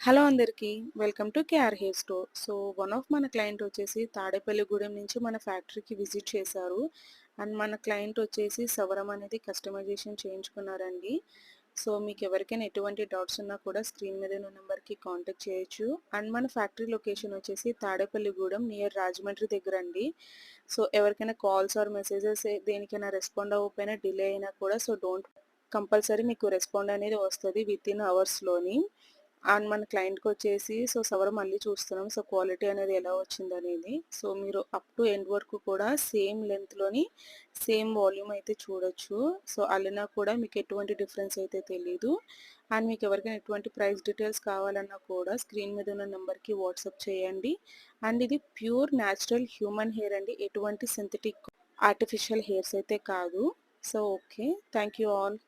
Hello అందరికీ. Welcome to KR hair store. So, one of మన client వచ్చేసి తాడేపల్లిగూడెం నుంచి మన ఫ్యాక్టరీకి విజిట్ చేశారు. అండ్ మన క్లయింట్ వచ్చేసి సవరం అనేది కస్టమైజేషన్ చేయించుకున్నారండి. సో, మీకు ఎవరికైనా ఎటువంటి డౌట్స్ ఉన్నా కూడా స్క్రీన్ మీద ఉన్న నెంబర్‌కి కాంటాక్ట్ చేయొచ్చు. అండ్ మన ఫ్యాక్టరీ లొకేషన్ వచ్చేసి తాడేపల్లిగూడెం నియర్ రాజమండ్రి దగ్గర అండి. సో, ఎవరికైనా కాల్స్ ఆర్ మెసేజెస్ దేనికైనా రెస్పాండ్ అవ్వకపోయినా డిలే అయినా కూడా కంపల్సరీ మీకు రెస్పాండ్ అనేది వస్తది వితిన్ అవర్స్‌లోని. అండ్ మన క్లయింట్‌కొచ్చేసి సవరం మళ్ళీ చూస్తున్నాం. క్వాలిటీ అనేది ఎలా వచ్చిందనేది. మీరు అప్ టు ఎండ్ వరకు కూడా సేమ్ లెంగ్త్‌లోని, సేమ్ వాల్యూమ్ అయితే చూడొచ్చు. అల్లినా కూడా మీకు ఎటువంటి డిఫరెన్స్ అయితే తెలీదు. అండ్ మీకు ఎవరికైనా ఎటువంటి ప్రైస్ డీటెయిల్స్ కావాలన్నా కూడా స్క్రీన్ మీద ఉన్న నంబర్‌కి వాట్సాప్ చేయండి. అండ్ ఇది ప్యూర్ న్యాచురల్ హ్యూమన్ హెయిర్ అండి. ఎటువంటి సింథటిక్, ఆర్టిఫిషియల్ హెయిర్స్ అయితే కాదు. ఓకే. Thank you all.